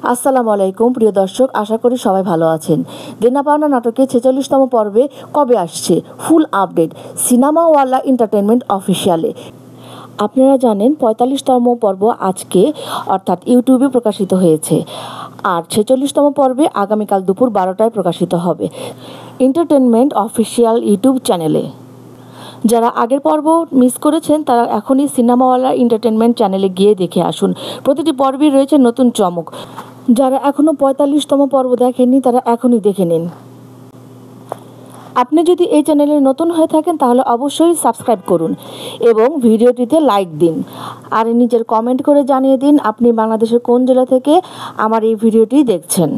আসসালামু আলাইকুম প্রিয় দর্শক, আশা করি সবাই ভালো আছেন। দেনা পাওনা নাটকের 46তম পর্বে কবে আসছে ফুল আপডেট সিনেমাওয়ালা এন্টারটেইনমেন্ট অফিসিয়ালে। আপনারা জানেন 45তম পর্ব আজকে অর্থাৎ ইউটিউবে প্রকাশিত হয়েছে, আর 46তম পর্বে আগামীকাল দুপুর 12টায় প্রকাশিত হবে এন্টারটেইনমেন্ট অফিসিয়াল ইউটিউব চ্যানেলে। যারা আগের পর্ব মিস করেছেন তারা এখনই সিনেমাওয়ালা এন্টারটেইনমেন্ট চ্যানেলে গিয়ে দেখে আসুন। প্রতিটি পর্বে রয়েছে নতুন চমক। যারা এখনও 45তম পর্ব দেখেননি তারা এখনই দেখে নিন। আপনি যদি এই চ্যানেলে নতুন হয়ে থাকেন তাহলে অবশ্যই সাবস্ক্রাইব করুন এবং ভিডিওটিতে লাইক দিন, আর নিজের কমেন্ট করে জানিয়ে দিন আপনি বাংলাদেশের কোন জেলা থেকে আমার এই ভিডিওটি দেখছেন।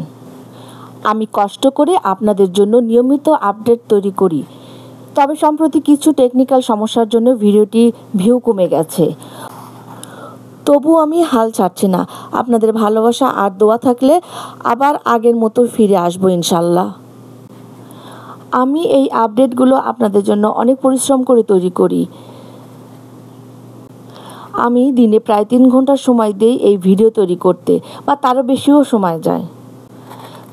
আমি কষ্ট করে আপনাদের জন্য নিয়মিত আপডেট তৈরি করি, তবে সম্প্রতি কিছু টেকনিক্যাল সমস্যার জন্য ভিডিওটি ভিউ কমে গেছে। তবু আমি হাল ছাড়ছি না। আপনাদের ভালোবাসা আর দোয়া থাকলে আবার আগের মতো ফিরে আসবো ইনশাল্লাহ। আমি এই আপডেটগুলো আপনাদের জন্য অনেক পরিশ্রম করে তৈরি করি। আমি দিনে প্রায় 3 ঘন্টার সময় দিই এই ভিডিও তৈরি করতে, বা তারও বেশিও সময় যায়।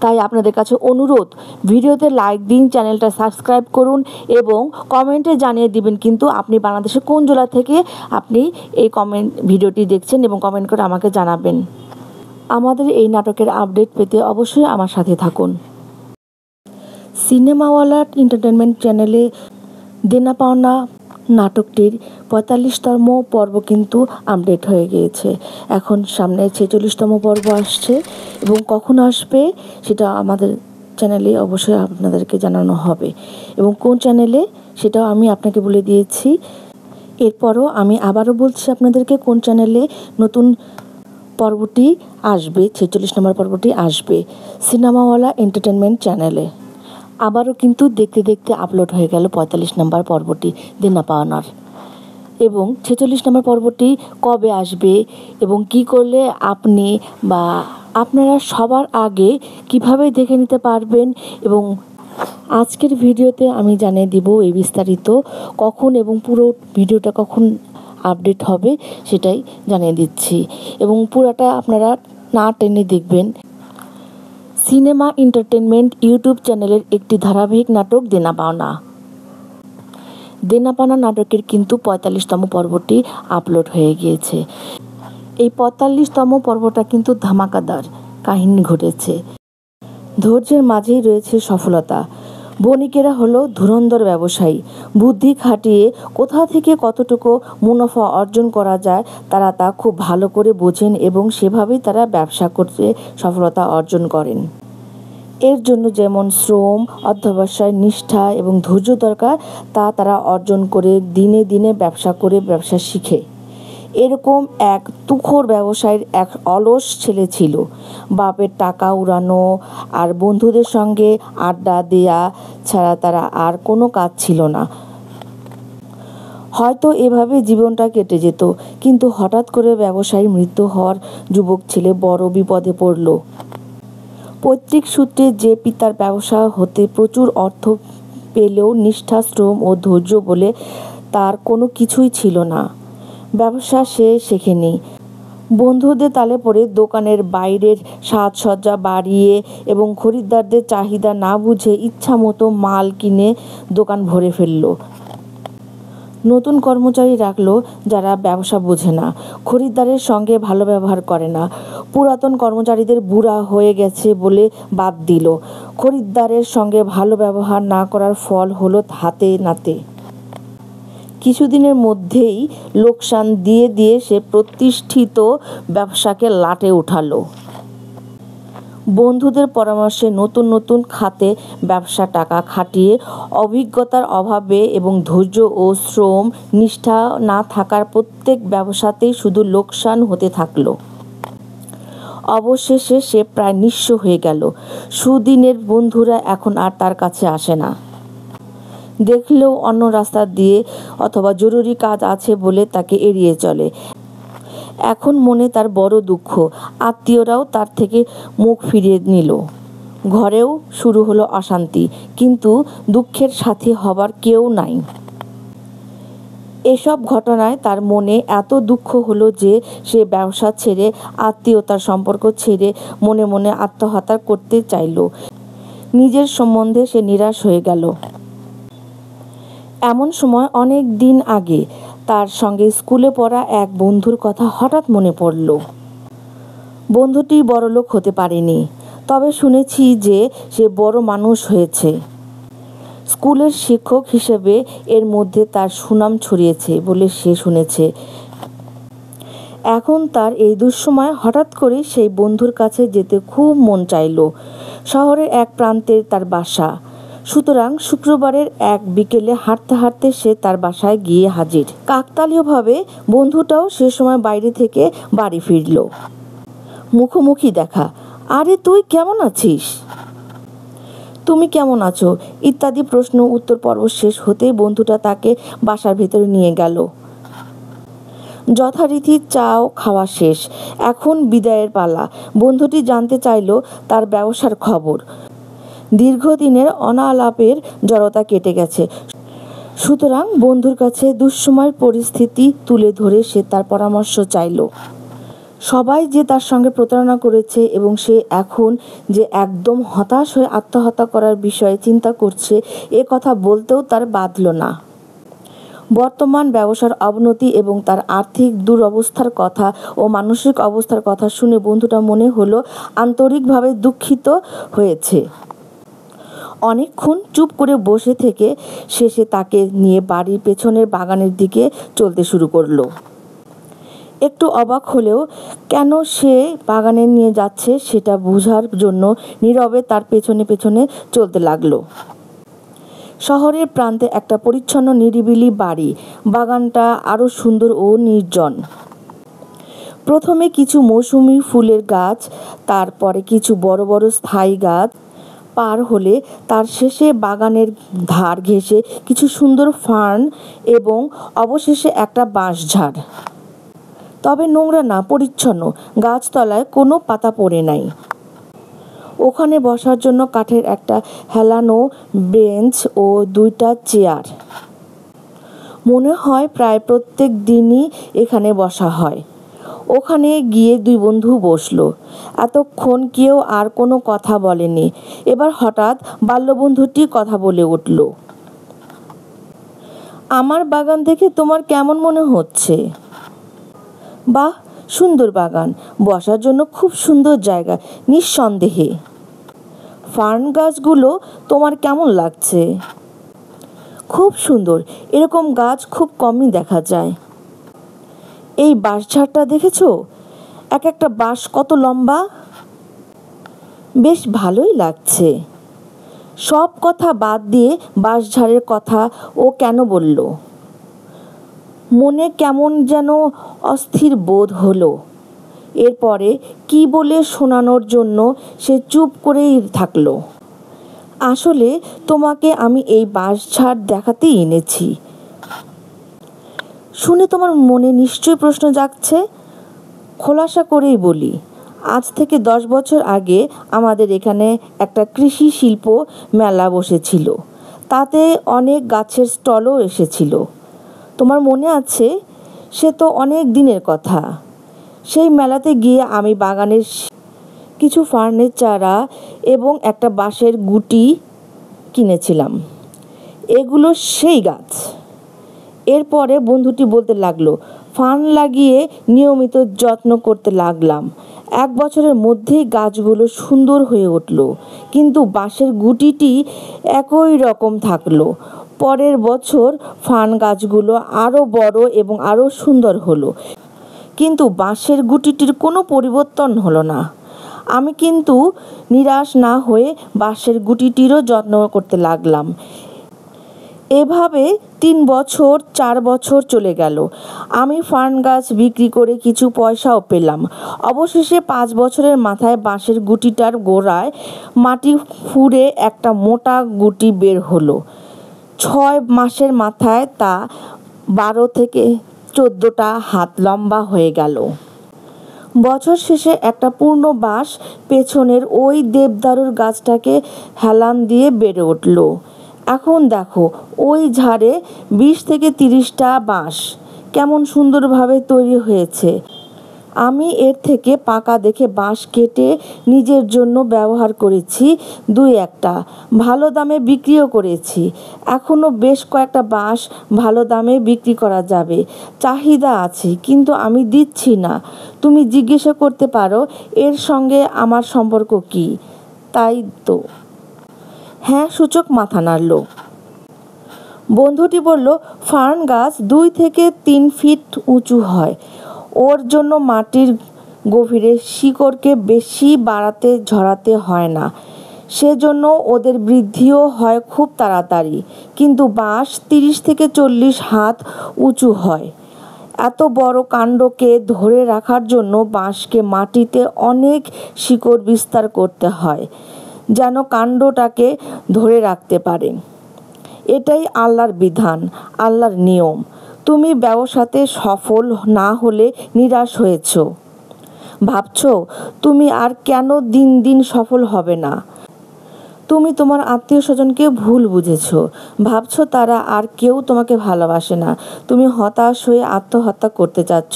তাই আপনাদের কাছে অনুরোধ, ভিডিওতে লাইক দিন, চ্যানেলটা সাবস্ক্রাইব করুন এবং কমেন্টে জানিয়ে দিবেন কিন্তু আপনি বাংলাদেশের কোন জেলা থেকে আপনি এই ভিডিওটি দেখছেন এবং কমেন্ট করে আমাকে জানাবেন। আমাদের এই নাটকের আপডেট পেতে অবশ্যই আমার সাথে থাকুন। সিনেমাওয়ালা এন্টারটেইনমেন্ট চ্যানেলে দেনা পাওনা নাটকটির 45তম পর্ব কিন্তু আপডেট হয়ে গিয়েছে। এখন সামনে 46তম পর্ব আসছে এবং কখন আসবে সেটা আমাদের চ্যানেলে অবশ্যই আপনাদেরকে জানানো হবে, এবং কোন চ্যানেলে সেটাও আমি আপনাকে বলে দিয়েছি। এরপরও আমি আবারও বলছি আপনাদেরকে কোন চ্যানেলে নতুন পর্বটি আসবে, 46 নম্বর পর্বটি আসবে সিনেমাওয়ালা এন্টারটেইনমেন্ট চ্যানেলে। আবারও কিন্তু দেখতে দেখতে আপলোড হয়ে গেল 45 নম্বর পর্বটি দেনা পাওনার, এবং 46 নম্বর পর্বটি কবে আসবে এবং কি করলে আপনি বা আপনারা সবার আগে কিভাবে দেখে নিতে পারবেন, এবং আজকের ভিডিওতে আমি জানিয়ে দিব এই বিস্তারিত কখন এবং পুরো ভিডিওটা কখন আপডেট হবে সেটাই জানিয়ে দিচ্ছি, এবং পুরোটা আপনারা না টেনে দেখবেন। সিনেমা এন্টারটেইনমেন্ট ইউটিউব চ্যানেলের একটি ধারাবাহিক নাটক দেনা পাওনা। দেনা পাওনা নাটকের কিন্তু 45তম পর্বটি আপলোড হয়ে গিয়েছে। এই 45তম পর্বটা কিন্তু ধামাকাদার কাহিনী ঘটেছে। ধৈর্যের মাঝেই রয়েছে সফলতা। বণিকেরা হলো ধুরন্ধর ব্যবসায়ী। বুদ্ধি খাটিয়ে কোথা থেকে কতটুকু মুনাফা অর্জন করা যায় তারা তা খুব ভালো করে বোঝেন এবং সেভাবেই তারা ব্যবসা করতে সফলতা অর্জন করেন। এর জন্য যেমন শ্রম, অধ্যবসায়, নিষ্ঠা এবং ধৈর্য দরকার তা তারা অর্জন করে দিনে দিনে ব্যবসা করে ব্যবসা শিখে। এরকম এক তুখোড় ব্যবসায়ীর এক অলস ছেলে ছিল। বাপের টাকা উড়ানো আর বন্ধুদের সঙ্গে আড্ডা দেয়া ছাড়া তারা আর কোনো কাজ ছিল না। হয়তো এভাবে জীবনটা কেটে যেত, কিন্তু হঠাৎ করে ব্যবসায়ীর মৃত্যু হওয়ার যুবক ছেলে বড় বিপদে পড়ল। পৈতৃক সূত্রে যে পিতার ব্যবসা হতে প্রচুর অর্থ পেলেও নিষ্ঠা, শ্রম ও ধৈর্য বলে তার কোনো কিছুই ছিল না। ব্যবসা সে শেখেনি। বন্ধুদের তালে পড়ে দোকানের বাইরের সাজসজ্জা বাড়িয়ে এবং খরিদ্দারদের চাহিদা না বুঝে ইচ্ছামতো মাল কিনে দোকান ভরে ফেলল। নতুন কর্মচারী রাখলো যারা ব্যবসা বোঝে না, খরিদ্দারের সঙ্গে ভালো ব্যবহার করে না। পুরাতন কর্মচারীদের বুড়া হয়ে গেছে বলে বাদ দিল। খরিদ্দারের সঙ্গে ভালো ব্যবহার না করার ফল হলো হাতে নাতে। কিছুদিনের মধ্যেই লোকসান দিয়ে দিয়ে সে প্রতিষ্ঠিত ব্যবসাকে লাটে উঠালো। বন্ধুদের পরামর্শে নতুন নতুন খাতে ব্যবসা টাকা খাটিয়ে অভিজ্ঞতার অভাবে এবং ধৈর্য ও শ্রম নিষ্ঠা না থাকার প্রত্যেক ব্যবসাতেই শুধু লোকসান হতে থাকলো। অবশেষে সে প্রায় নিঃস্ব হয়ে গেল। সুদিনের বন্ধুরা এখন আর তার কাছে আসে না। দেখলেও অন্য রাস্তা দিয়ে অথবা জরুরি কাজ আছে বলে তাকে এড়িয়ে চলে। এখন মনে তার বড় দুঃখ। আত্মীয়রাও তার থেকে মুখ ফিরিয়ে নিল। ঘরেও শুরু হলো অশান্তি, কিন্তু দুঃখের সাথী হবার কেউ নাই। এসব ঘটনায় তার মনে এত দুঃখ হলো যে সে ব্যবসা ছেড়ে, আত্মীয়তার সম্পর্ক ছেড়ে মনে মনে আত্মহত্যা করতে চাইল। নিজের সম্বন্ধে সে নিরাশ হয়ে গেল। এমন সময় অনেক দিন আগে তার সঙ্গে স্কুলে পড়া এক বন্ধুর কথা হঠাৎ মনে পড়ল। বন্ধুটি বড়লোক হতে পারেনি, তবে শুনেছি যে সে বড় মানুষ হয়েছে। স্কুলের শিক্ষক হিসেবে এর মধ্যে তার সুনাম ছড়িয়েছে বলে সে শুনেছে। এখন তার এই দুঃসময় হঠাৎ করে সেই বন্ধুর কাছে যেতে খুব মন চাইল। শহরের এক প্রান্তে তার বাসা, সুতরাং শুক্রবারের এক বিকেলে হাঁটতে হাঁটতে সে তার বাসায় গিয়ে হাজির। কাকতালীয়ভাবে বন্ধুটাও সে সময় বাইরে থেকে বাড়ি ফিরল। মুখোমুখি দেখা। আরে তুই কেমন আছিস? তুমি কেমন আছো? ইত্যাদি প্রশ্ন উত্তর পর্ব শেষ হতেই বন্ধুটা তাকে বাসার ভেতরে নিয়ে গেল। যথারীতি চাও খাওয়া শেষ, এখন বিদায়ের পালা। বন্ধুটি জানতে চাইল তার ব্যবসার খবর। দীর্ঘদিনের অনালাপের জড়তা কেটে গেছে, সুতরাং বন্ধুর কাছে দুঃসময়ের পরিস্থিতি তুলে ধরে সে তার পরামর্শ চাইল। সবাই যে তার সঙ্গে প্রতারণা করেছে এবং সে এখন যে একদম হতাশ হয়ে আত্মহত্যা করার বিষয়ে চিন্তা করছে, এ কথা বলতেও তার বাধল না। বর্তমান ব্যবসার অবনতি এবং তার আর্থিক দুরবস্থার কথা ও মানসিক অবস্থার কথা শুনে বন্ধুটা মনে হলো আন্তরিকভাবে দুঃখিত হয়েছে। অনেকক্ষণ চুপ করে বসে থেকে শেষে তাকে নিয়ে বাড়ির পেছনের বাগানের দিকে চলতে শুরু করলো। একটু অবাক হলেও কেন সে বাগানে নিয়ে যাচ্ছে সেটা বোঝার জন্য নীরবে তার পেছনে পেছনে চলতে লাগলো। শহরের প্রান্তে একটা পরিচ্ছন্ন নিরিবিলি বাড়ি। বাগানটা আরো সুন্দর ও নির্জন। প্রথমে কিছু মৌসুমী ফুলের গাছ, তারপরে কিছু বড় বড় স্থায়ী গাছ। পার হলে তার শেষে বাগানের ধার ঘেঁষে কিছু সুন্দর ফার্ন এবং অবশেষে একটা বাঁশঝাড়। তবে নোংরা না, পরিচ্ছন্ন। গাছতলায় কোনো পাতা পড়ে নাই। ওখানে বসার জন্য কাঠের একটা হেলানো বেঞ্চ ও দুইটা চেয়ার। মনে হয় প্রায় প্রত্যেক দিনই এখানে বসা হয়। ওখানে গিয়ে দুই বন্ধু বসলো। এতক্ষণ কেউ আর কোনো কথা বলেনি। এবার হঠাৎ বাল্যবন্ধুটি কথা বলে উঠল। আমার বাগান দেখে তোমার কেমন মনে হচ্ছে? বাহ, সুন্দর বাগান, বসার জন্য খুব সুন্দর জায়গা নিঃসন্দেহে। ফার্ন গাছগুলো তোমার কেমন লাগছে? খুব সুন্দর, এরকম গাছ খুব কমই দেখা যায়। এই বাঁশঝাড়টা দেখেছো? এক একটা বাঁশ কত লম্বা! বেশ ভালোই লাগছে। সব কথা বাদ দিয়ে বাঁশঝাড়ের কথা ও কেন বলল? মনে কেমন যেন অস্থির বোধ হলো। এরপরে কি বলে শোনানোর জন্য সে চুপ করেই থাকলো। আসলে তোমাকে আমি এই বাঁশঝাড় দেখাতেই এনেছি। শুনে তোমার মনে নিশ্চয়ই প্রশ্ন জাগছে। খোলাসা করেই বলি, আজ থেকে 10 বছর আগে আমাদের এখানে একটা কৃষি শিল্প মেলা বসেছিল। তাতে অনেক গাছের স্টলও এসেছিল। তোমার মনে আছে? সে তো অনেক দিনের কথা। সেই মেলাতে গিয়ে আমি বাগানের কিছু ফার্নের চারা এবং একটা বাঁশের গুটি কিনেছিলাম। এগুলো সেই গাছ। এরপরে বন্ধুটি বলতে লাগলো, ফার্ন লাগিয়ে নিয়মিত যত্ন করতে লাগলাম। 1 বছরের মধ্যেই গাছগুলো সুন্দর হয়ে উঠল, কিন্তু বাঁশের গুটিটি একই রকম থাকলো। পরের বছর ফার্ন গাছগুলো আরো বড় এবং আরো সুন্দর হলো, কিন্তু বাঁশের গুটিটির কোনো পরিবর্তন হলো না। আমি কিন্তু নিরাশ না হয়ে বাঁশের গুটিটিরও যত্ন করতে লাগলাম। এভাবে 3 বছর 4 বছর চলে গেল। আমি ফার্ন গাছ বিক্রি করে কিছু পয়সাও পেলাম। অবশেষে 5 বছরের মাথায় বাঁশের গুটিটার গোড়ায় মাটি ফুঁড়ে একটা মোটা গুটি বের হলো। 6 মাসের মাথায় তা 12 থেকে 14টা হাত লম্বা হয়ে গেল। বছর শেষে একটা পূর্ণ বাঁশ পেছনের ওই দেবদারুর গাছটাকে হেলান দিয়ে বেড়ে উঠল। এখন দেখো ওই ঝাড়ে 20 থেকে 30টা বাঁশ কেমন সুন্দরভাবে তৈরি হয়েছে। আমি এর থেকে পাকা দেখে বাঁশ কেটে নিজের জন্য ব্যবহার করেছি, 2-1টা ভালো দামে বিক্রিও করেছি। এখনও বেশ কয়েকটা বাঁশ ভালো দামে বিক্রি করা যাবে, চাহিদা আছে, কিন্তু আমি দিচ্ছি না। তুমি জিজ্ঞাসা করতে পারো এর সঙ্গে আমার সম্পর্ক কী? তাই তো। হ্যাঁ সূচক মাথা নাড়ল। বন্ধুটি বলল, ফার্ন গাছ 2 থেকে 3 ফিট উঁচু হয়। ওর জন্য মাটির গভীরে শিকড়কে বেশি বাড়াতে ঝরাতে হয় না, সেজন্য ওদের বৃদ্ধিও হয় খুব তাড়াতাড়ি। কিন্তু বাঁশ 30 থেকে 40 হাত উঁচু হয়। এত বড় কাণ্ডকে ধরে রাখার জন্য বাঁশকে মাটিতে অনেক শিকড় বিস্তার করতে হয়, যেন কাণ্ডটাকে ধরে রাখতে পারে। এটাই আল্লাহর বিধান, আল্লাহর নিয়ম। তুমি ব্যবসাতে সফল না হলে নিরাশ হয়েছ, ভাবছ তুমি আর কেন দিন দিন সফল হবে না। তুমি তোমার আত্মীয় স্বজনকে ভুল বুঝেছ, ভাবছ তারা আর কেউ তোমাকে ভালোবাসে না। তুমি হতাশ হয়ে আত্মহত্যা করতে চাচ্ছ,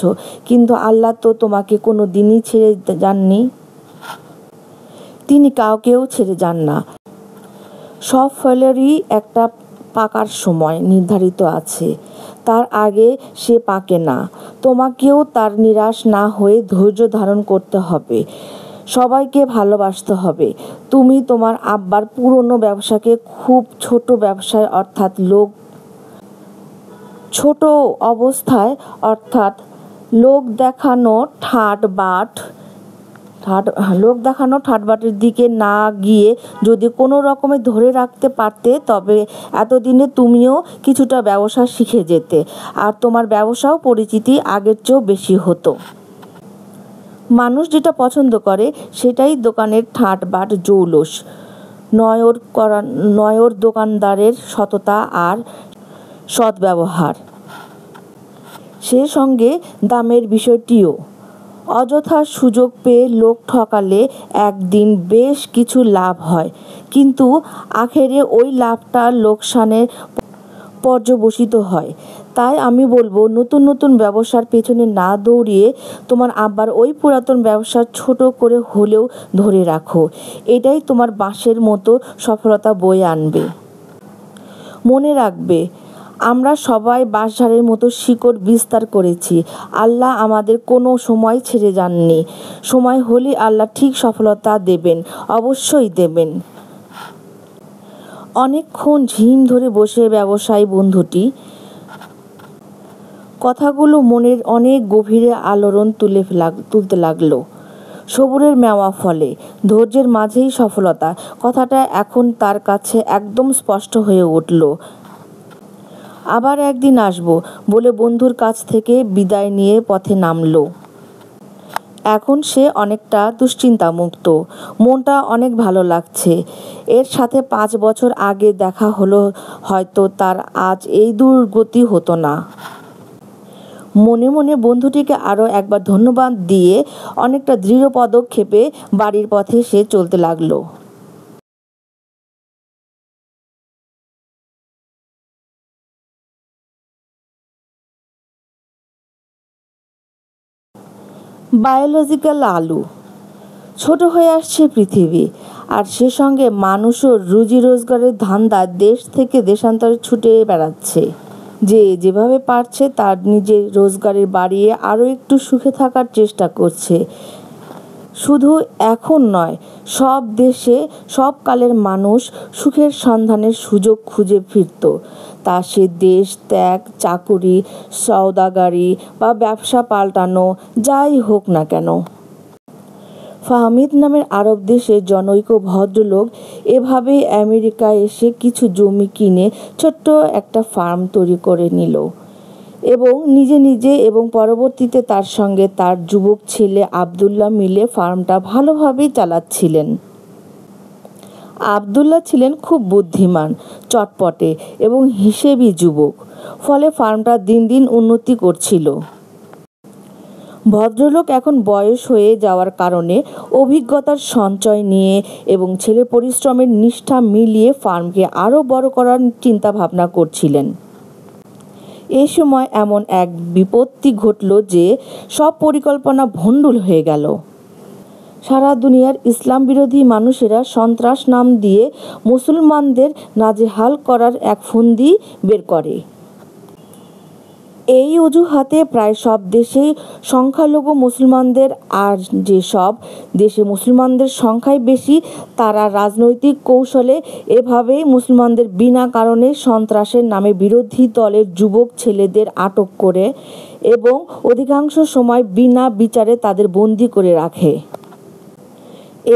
কিন্তু আল্লাহ তো তোমাকে কোনো দিনই ছেড়ে যাননি। তিনি কাউকেও ছেড়ে যান না। সব ফলেরই একটা পাকার সময় নির্ধারিত আছে, তার আগে সে পাকে না। তোমাকেও তার নিরাশ না হয়ে ধৈর্য ধারণ করতে হবে, সবাইকে ভালোবাসতে হবে। তুমি তোমার আব্বার পুরনো ব্যবসাকে খুব ছোট ব্যবসায় ছোট অবস্থায় অর্থাৎ লোক দেখানো ঠাটবাটের দিকে না গিয়ে যদি কোনো রকমে ধরে রাখতে পারতে, তবে এতদিনে তুমিও কিছুটা ব্যবসা শিখে যেতে, আর তোমার ব্যবসাও পরিচিতি আগের চেয়েও বেশি হতো। মানুষ যেটা পছন্দ করে সেটাই দোকানের ঠাটবাট জৌলুস, নয়র দোকানদারের সততা আর সদ্ব্যবহার, সে সঙ্গে দামের বিষয়টিও। অযথা সুযোগ পেয়ে লোক ঠকালে একদিন বেশ কিছু লাভ হয়, কিন্তু আখেরে ওই লাভটা লোকসানে পর্যবসিত হয়। তাই আমি বলবো, নতুন নতুন ব্যবসার পেছনে না দৌড়িয়ে তোমার আব্বার ওই পুরাতন ব্যবসা ছোট করে হলেও ধরে রাখো। এটাই তোমার বাঁশের মতো সফলতা বয়ে আনবে। মনে রাখবে, আমরা সবাই বাঁশঝাড়ের মতো শিকড় বিস্তার করেছি। আল্লাহ আমাদের কোনো সময় ছেড়ে যাননি। সময় হলে আল্লাহ ঠিক সফলতা দেবেন, অবশ্যই দেবেন। অনেকক্ষণ ঝিম ধরে বসে ব্যবসায়ী বন্ধুটি কথাগুলো মনের অনেক গভীরে আলোড়ন তুলতে লাগলো। সবুরের মেওয়া ফলে, ধৈর্যের মাঝেই সফলতা, কথাটা এখন তার কাছে একদম স্পষ্ট হয়ে উঠল। আবার একদিন আসবো বলে বন্ধুর কাছ থেকে বিদায় নিয়ে পথে নামল। এখন সে অনেকটা দুশ্চিন্তামুক্ত, মনটা অনেক ভালো লাগছে। এর সাথে 5 বছর আগে দেখা হলো হয়তো তার আজ এই দুর্গতি হতো না। মনে মনে বন্ধুটিকে আরও একবার ধন্যবাদ দিয়ে অনেকটা দৃঢ় পদক্ষেপে বাড়ির পথে সে চলতে লাগলো। বায়োলজিক্যাল আলু। ছোট হয়ে আসছে পৃথিবী, আর সে সঙ্গে মানুষও রুজি রোজগারের ধান্দায় দেশ থেকে দেশান্তরে ছুটে বেড়াচ্ছে। যে যেভাবে পারছে তার নিজের রোজগারের বাড়িয়ে আরও একটু সুখে থাকার চেষ্টা করছে। শুধু এখন নয়, সব দেশে সব কালের মানুষ সুখের সন্ধানের সুযোগ খুঁজে ফিরত, তা সে দেশ ত্যাগ, চাকুরি, সওদাগরি বা ব্যবসা পাল্টানো, যাই হোক না কেন। ফাহমিদ নামের আরব দেশের জনৈক ভদ্রলোক এভাবেই আমেরিকায় এসে কিছু জমি কিনে ছোট্ট একটা ফার্ম তৈরি করে নিল, এবং নিজে এবং পরবর্তীতে তার সঙ্গে তার যুবক ছেলে আবদুল্লাহ মিলে ফার্মটা ভালোভাবেই চালাচ্ছিলেন। আবদুল্লাহ ছিলেন খুব বুদ্ধিমান, চটপটে এবং হিসেবি যুবক, ফলে ফার্মটা দিন দিন উন্নতি করছিল। ভদ্রলোক এখন বয়স হয়ে যাওয়ার কারণে অভিজ্ঞতার সঞ্চয় নিয়ে এবং ছেলের পরিশ্রমের নিষ্ঠা মিলিয়ে ফার্মকে আরও বড় করার চিন্তা ভাবনা করছিলেন। এ সময় এমন এক বিপত্তি ঘটল যে সব পরিকল্পনা ভণ্ডুল হয়ে গেল। সারা দুনিয়ার ইসলাম বিরোধী মানুষেরা সন্ত্রাস নাম দিয়ে মুসলমানদের নাজেহাল করার এক ফন্দি বের করে। এই অজুহাতে প্রায় সব দেশেই সংখ্যালঘু মুসলমানদের, আর যেসব দেশে মুসলমানদের সংখ্যাই বেশি তারা রাজনৈতিক কৌশলে এভাবেই মুসলমানদের বিনা কারণে সন্ত্রাসের নামে বিরোধী দলের যুবক ছেলেদের আটক করে এবং অধিকাংশ সময় বিনা বিচারে তাদের বন্দী করে রাখে।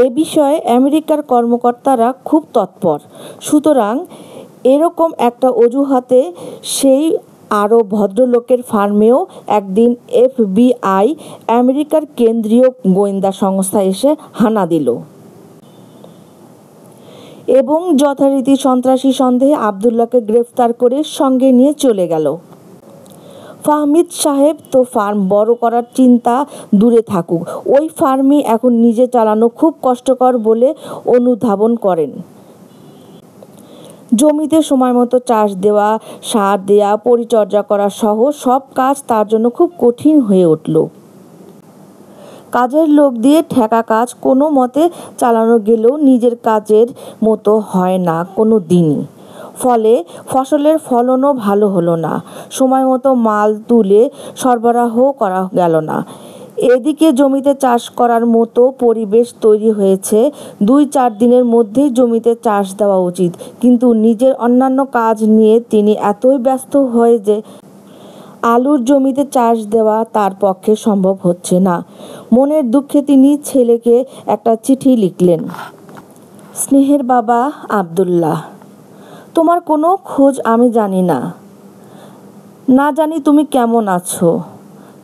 এ বিষয়ে আমেরিকার কর্মকর্তারা খুব তৎপর। সুতরাং এরকম একটা অজুহাতে সেই আরব ভদ্রলোকের ফার্মেও একদিন FBI, আমেরিকার কেন্দ্রীয় গোয়েন্দা সংস্থা এসে হানা দিল এবং যথারীতি সন্ত্রাসী সন্দেহে আবদুল্লাহকে গ্রেফতার করে সঙ্গে নিয়ে চলে গেল। ফাহমিদ সাহেব তো ফার্ম বড় করার চিন্তা দূরে থাকুক, ওই ফার্মই এখন নিজে চালানো খুব কষ্টকর বলে অনুধাবন করেন। জমিতে সময় মতো চাষ দেওয়া, সার দেওয়া, পরিচর্যা করা সহ সব কাজ তার জন্য খুব কঠিন হয়ে উঠল। কাজের লোক দিয়ে ঠেকা কাজ কোনো মতে চালানো গেলেও নিজের কাজের মতো হয় না কোনো দিনই। ফলে ফসলের ফলনও ভালো হলো না, সময় মতো মাল তুলে সরবরাহ করা গেল না। এদিকে জমিতে চাষ করার মতো পরিবেশ তৈরি হয়েছে, 2-4 দিনের মধ্যেই জমিতে চাষ দেওয়া উচিত, কিন্তু নিজের অন্যান্য কাজ নিয়ে তিনি এতই ব্যস্ত হয়ে যে আলুর জমিতে চাষ দেওয়া তার পক্ষে সম্ভব হচ্ছে না। মনের দুঃখে তিনি ছেলেকে একটা চিঠি লিখলেন। স্নেহের বাবা আব্দুল্লাহ, তোমার কোনো খোঁজ আমি জানি না, না জানি তুমি কেমন আছো,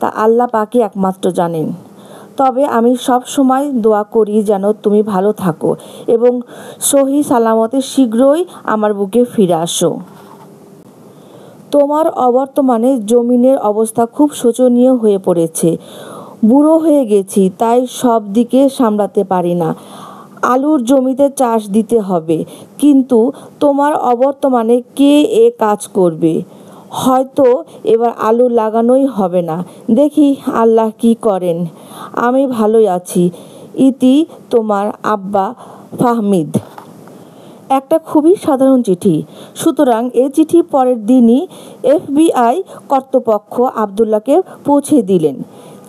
তা আল্লাহ পাকই একমাত্র জানেন। তবে আমি সব সময় দোয়া করি যেন তুমি ভালো থাকো এবং সহি সালামতে শীঘ্রই আমার বুকে ফিরে আসো। তোমার অবর্তমানে জমিনের অবস্থা খুব শোচনীয় হয়ে পড়েছে। বুড়ো হয়ে গেছি, তাই সব দিকে সামলাতে পারি না। আলুর জমিতে চাষ দিতে হবে, কিন্তু তোমার অবর্তমানে কে এ কাজ করবে? হয়তো এবার আলু লাগানোই হবে না, দেখি আল্লাহ কি করেন। আমি ভালোই আছি। ইতি তোমার আব্বা ফাহমিদ। একটা খুবই সাধারণ চিঠি। সুতরাং এই চিঠি পরের দিনই FBI কর্তৃপক্ষ আবদুল্লাহকে পৌঁছে দিলেন।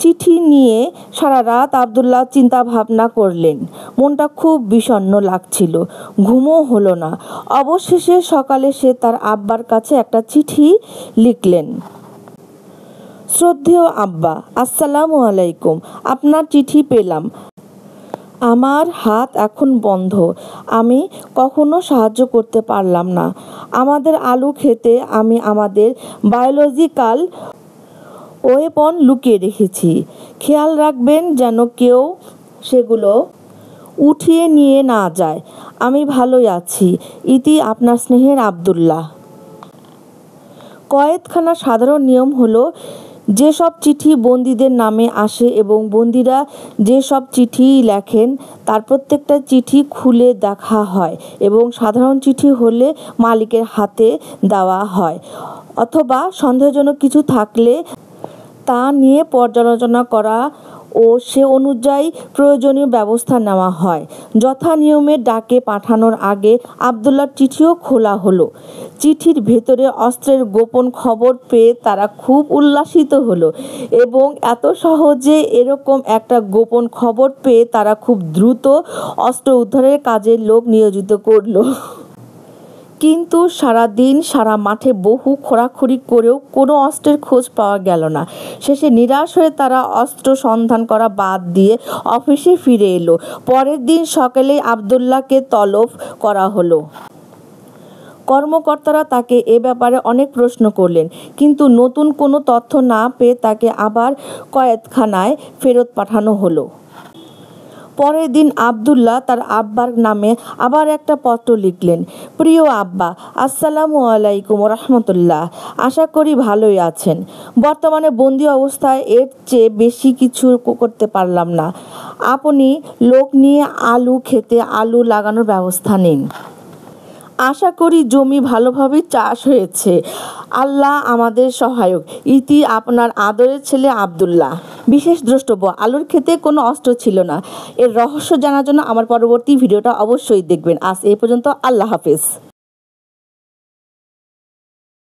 চিঠি নিয়ে সারা রাত আবদুল্লাহ চিন্তা ভাবনা করলেন। মনটা খুব বিষণ্ণ লাগছিল, ঘুমও হলো না। অবশেষে সকালে সে তার আব্বার কাছে একটা চিঠি লিখলেন। শ্রদ্ধেয় আব্বা, আসসালামু আলাইকুম। আপনার চিঠি পেলাম। আমার হাত এখন বন্ধ, আমি কখনো সাহায্য করতে পারলাম না। আমাদের আলু খেতে আমি আমাদের বায়োলজিক্যাল ওয়েপন লুকিয়ে রেখেছি। খেয়াল রাখবেন যেন কেউ সেগুলো উঠিয়ে নিয়ে না যায়। আমি ভালোই আছি। ইতি আপনার স্নেহের আব্দুল্লাহ। কয়েদখানার সাধারণ নিয়ম হলো, যেসব চিঠি বন্দীদের নামে আসে এবং বন্দীরা যেসব চিঠি লেখেন তার প্রত্যেকটা চিঠি খুলে দেখা হয় এবং সাধারণ চিঠি হলে মালিকের হাতে দেওয়া হয়, অথবা সন্দেহজনক কিছু থাকলে তা নিয়ে পর্যালোচনা করা ও সে অনুযায়ী প্রয়োজনীয় ব্যবস্থা নেওয়া হয়। যথা নিয়মে ডাকে পাঠানোর আগে আবদুল্লাহর চিঠিও খোলা হলো। চিঠির ভেতরে অস্ত্রের গোপন খবর পেয়ে তারা খুব উল্লাসিত হলো এবং এত সহজে এরকম একটা গোপন খবর পেয়ে তারা খুব দ্রুত অস্ত্র উদ্ধারের কাজে লোক নিয়োজিত করলো। কিন্তু সারা দিন সারা মাঠে বহু খোঁড়াখুড়ি করেও কোনো অস্ত্রের খোঁজ পাওয়া গেল না। শেষে নিরাশ হয়ে তারা অস্ত্র সন্ধান করা বাদ দিয়ে অফিসে ফিরে এলো। পরের দিন সকালেই আবদুল্লাহকে তলব করা হলো। কর্মকর্তারা তাকে এ ব্যাপারে অনেক প্রশ্ন করলেন, কিন্তু নতুন কোনো তথ্য না পেয়ে তাকে আবার কয়েদখানায় ফেরত পাঠানো হলো। পরের দিন আব্দুল্লাহ তার আব্বার নামে আবার একটা পত্র লিখলেন। প্রিয় আব্বা, আসসালামু আলাইকুম রহমতুল্লাহ। আশা করি ভালোই আছেন। বর্তমানে বন্দি অবস্থায় এর চেয়ে বেশি কিছু করতে পারলাম না। আপনি লোক নিয়ে আলু খেতে আলু লাগানোর ব্যবস্থা নিন। আশা করি জমি ভালোভাবে চাষ হয়েছে। আল্লাহ আমাদের সহায়ক। ইতি আপনার আদরের ছেলে আব্দুল্লাহ। বিশেষ দ্রষ্টব্য, আলুর ক্ষেতে কোনো অস্ত্র ছিল না। এর রহস্য জানার জন্য আমার পরবর্তী ভিডিওটা অবশ্যই দেখবেন। আজ এই পর্যন্ত। আল্লাহ হাফেজ।